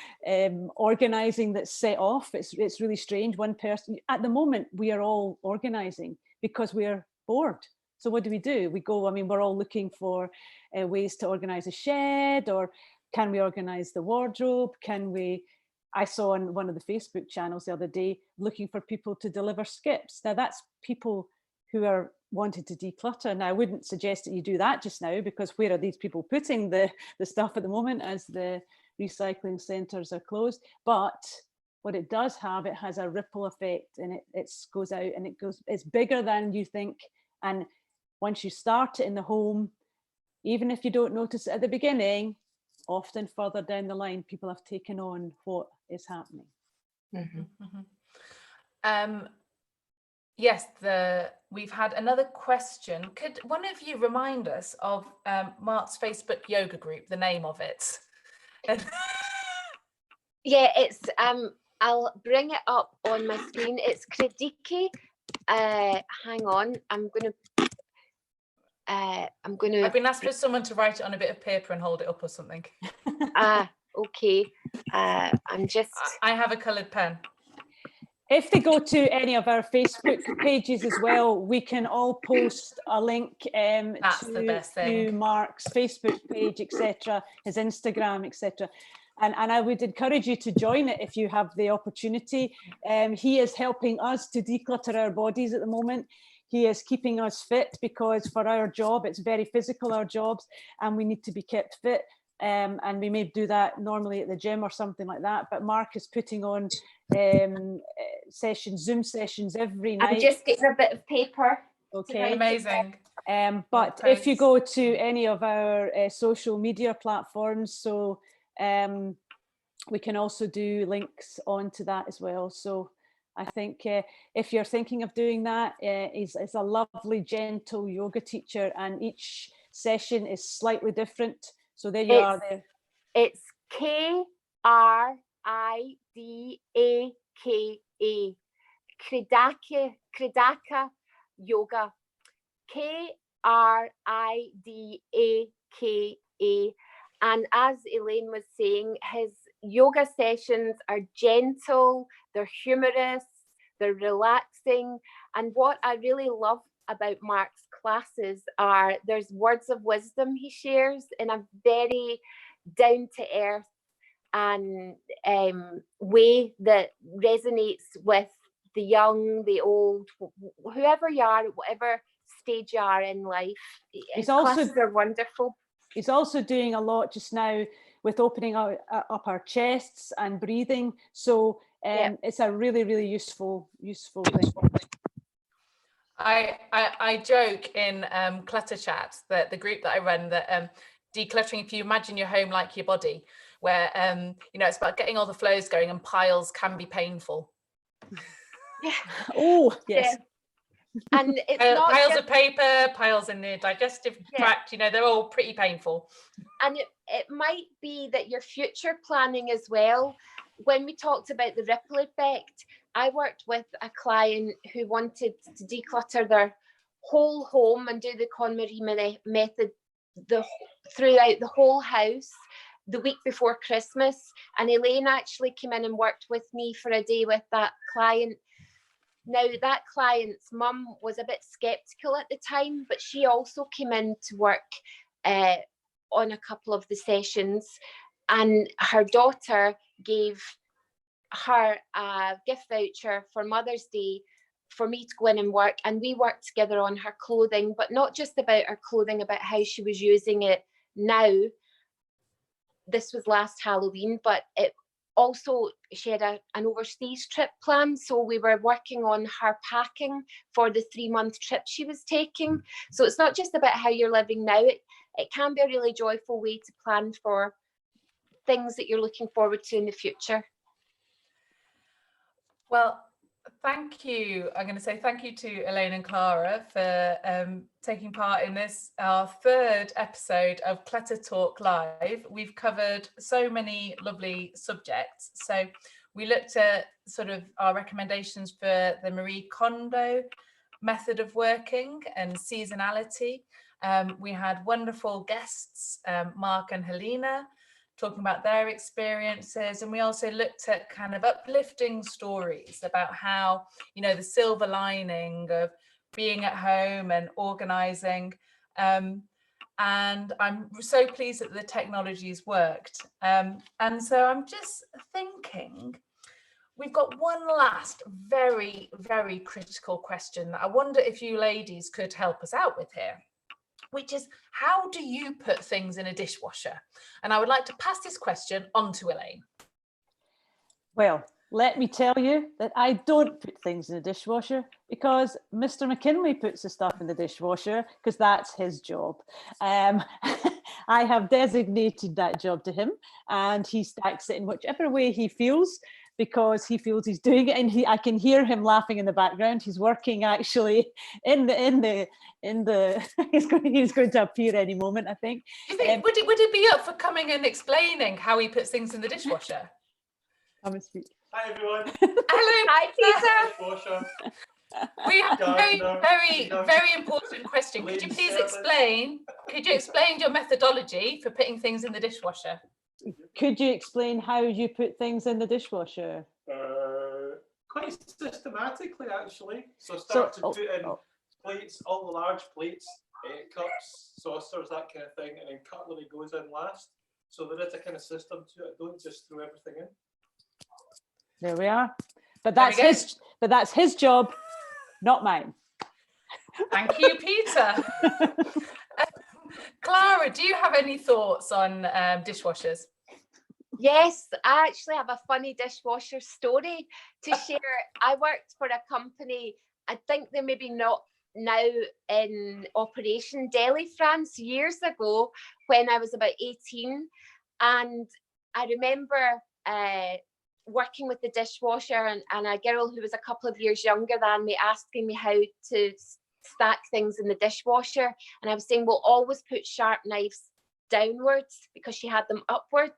B: organizing that's set off. It's really strange. One person, at the moment, we are all organizing because we're bored. So what do? We go, I mean, we're all looking for ways to organize a shed, or can we organize the wardrobe? I saw on one of the Facebook channels the other day, looking for people to deliver skips. Now that's people who are wanting to declutter. Now I wouldn't suggest that you do that just now, because where are these people putting the stuff at the moment, as the recycling centres are closed? But what it does have, it has a ripple effect, and it goes out, and it's bigger than you think. And once you start it in the home, even if you don't notice it at the beginning, often further down the line, people have taken on what is happening.
C: Mm-hmm.
A: Yes, we've had another question. Could one of you remind us of Mark's Facebook yoga group, the name of it?
C: Yeah, it's I'll bring it up on my screen. It's Krediki. Hang on, I'm gonna.
A: I've been asked for someone to write it on a bit of paper and hold it up or something.
C: Okay. I'm just.
A: I have a coloured pen.
B: If they go to any of our Facebook pages as well, we can all post a link
A: That's the best
B: to
A: thing.
B: Mark's Facebook page, etc., his Instagram, etc. And I would encourage you to join it if you have the opportunity. He is helping us to declutter our bodies at the moment. He is keeping us fit because for our job, it's very physical, our jobs, and we need to be kept fit. And we may do that normally at the gym or something like that. But Mark is putting on sessions, Zoom sessions every night.
C: I'm just getting a bit of paper.
B: Okay,
A: Amazing.
B: But if you go to any of our social media platforms, so we can also do links onto that as well. So I think if you're thinking of doing that, he's a lovely, gentle yoga teacher, and each session is slightly different. So there you are there.
C: It's Kridaka Kridaka Yoga. Kridaka. And as Elaine was saying, his yoga sessions are gentle, they're humorous, they're relaxing. And what I really love about Mark's classes are there's words of wisdom he shares in a very down to earth and way that resonates with the young, the old, whoever you are, whatever stage you are in life. His classes are wonderful.
B: He's also doing a lot just now with opening up our chests and breathing. So it's a really, really useful thing.
A: I joke in Clutter Chat, that the group that I run, that decluttering, if you imagine your home like your body, where it's about getting all the flows going, and piles can be painful.
C: Yeah.
B: Oh yes.
C: Yeah. And it's not
A: piles
C: just
A: of paper, piles in the digestive tract, they're all pretty painful.
C: And it might be that you're future planning as well. When we talked about the ripple effect, I worked with a client who wanted to declutter their whole home and do the KonMari method throughout the whole house the week before Christmas. And Elaine actually came in and worked with me for a day with that client. Now, that client's mum was a bit skeptical at the time, but she also came in to work on a couple of the sessions, and her daughter gave her a gift voucher for Mother's Day for me to go in and work, and we worked together on her clothing, but not just about her clothing, about how she was using it now. This was last Halloween, but also, she had an overseas trip planned, so we were working on her packing for the 3-month trip she was taking. So it's not just about how you're living now. It can be a really joyful way to plan for things that you're looking forward to in the future.
A: Well, thank you. I'm going to say thank you to Elaine and Clara for taking part in this, our 3rd episode of Clutter Talk Live. We've covered so many lovely subjects. So we looked at sort of our recommendations for the Marie Kondo method of working and seasonality. We had wonderful guests, Mark and Helena, talking about their experiences, and we also looked at kind of uplifting stories about how, the silver lining of being at home and organizing, and I'm so pleased that the technology's worked, and so I'm just thinking we've got one last very, very critical question that I wonder if you ladies could help us out with here, which is, how do you put things in a dishwasher? And I would like to pass this question on to Elaine.
B: Well, let me tell you that I don't put things in the dishwasher, because Mr. McKinlay puts the stuff in the dishwasher because that's his job. I have designated that job to him, and he stacks it in whichever way he feels because he feels he's doing it, and I can hear him laughing in the background. He's working actually in the he's going to appear any moment, I think.
A: Do you think, would it be up for coming and explaining how he puts things in the dishwasher?
B: Come and speak.
G: Hi everyone.
A: Hello.
C: Hi, Peter.
G: Dishwasher.
A: We have a very,
G: Gardener.
A: very important question. Could you
G: Lady
A: please
G: servant.
A: explain your methodology for putting things in the dishwasher?
B: Could you explain how you put things in the dishwasher?
G: Quite systematically, actually. So start to put in plates, all the large plates, cups, saucers, that kind of thing, and then cutlery goes in last. So there is a kind of system to it. Don't just throw everything in.
B: There we are. But that's his job, not mine.
A: Thank you, Peter. Clara, do you have any thoughts on dishwashers?
C: Yes, I actually have a funny dishwasher story to share. I worked for a company, I think they're maybe not now in operation, Delhi, France, years ago when I was about 18. And I remember working with the dishwasher, and a girl who was a couple of years younger than me asking me how to stack things in the dishwasher. And I was saying, well, always put sharp knives downwards, because she had them upwards.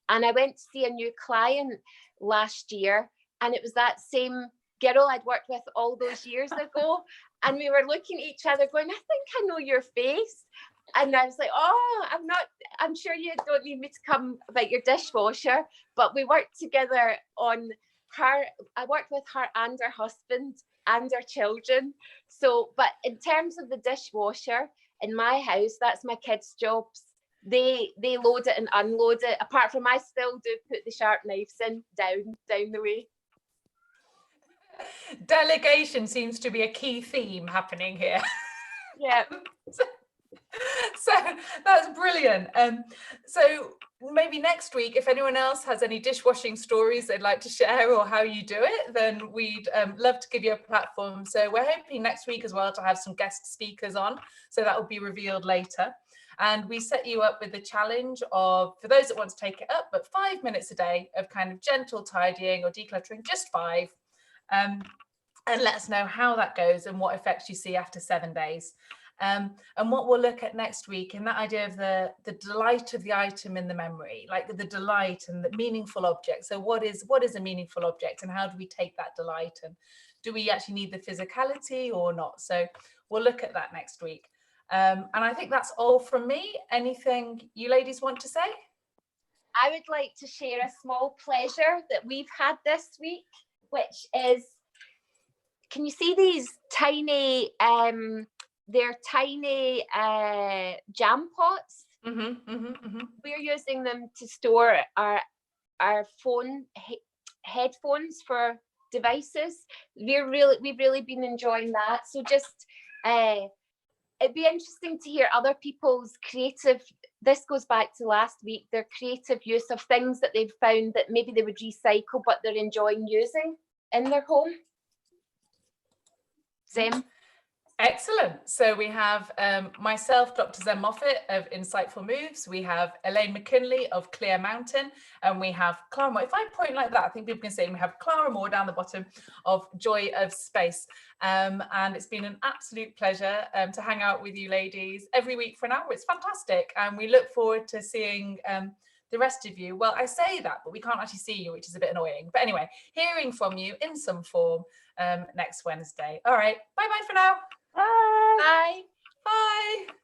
C: And I went to see a new client last year, and it was that same girl I'd worked with all those years ago. And we were looking at each other going, I think I know your face. And I was like, oh, I'm sure you don't need me to come about your dishwasher. But we worked together on her. I worked with her and her husband and her children. So, but in terms of the dishwasher in my house, that's my kids' jobs. They load it and unload it. Apart from I still do put the sharp knives in down the way.
A: Delegation seems to be a key theme happening here.
C: Yeah.
A: So that's brilliant. So maybe next week, if anyone else has any dishwashing stories they'd like to share or how you do it, then we'd love to give you a platform. So we're hoping next week as well to have some guest speakers on. So that will be revealed later. And we set you up with the challenge of, for those that want to take it up, but 5 minutes a day of kind of gentle tidying or decluttering, just 5. And let us know how that goes and what effects you see after 7 days. And what we'll look at next week, and that idea of the delight of the item in the memory, like the delight and the meaningful object. So what is a meaningful object, and how do we take that delight, and do we actually need the physicality or not? So we'll look at that next week. And I think that's all from me. Anything you ladies want to say?
C: I would like to share a small pleasure that we've had this week, which is, can you see these tiny, they're tiny jam pots? We're using them to store our phone headphones for devices. We've really been enjoying that. So just it'd be interesting to hear other people's creative, this goes back to last week, their creative use of things that they've found that maybe they would recycle, but they're enjoying using in their home. Zem?
A: Excellent. So we have myself, Dr. Zen Moffat of Insightful Moves. We have Elaine McKinlay of Clear Mountain, and we have Clara Moore. If I point like that, I think people can see. We have Clara Moore down the bottom of Joy of Space. And it's been an absolute pleasure to hang out with you ladies every week for an hour. It's fantastic. And we look forward to seeing the rest of you. Well, I say that, but we can't actually see you, which is a bit annoying. But anyway, hearing from you in some form next Wednesday. All right. Bye-bye for now.
B: Bye.
C: Bye.
A: Bye.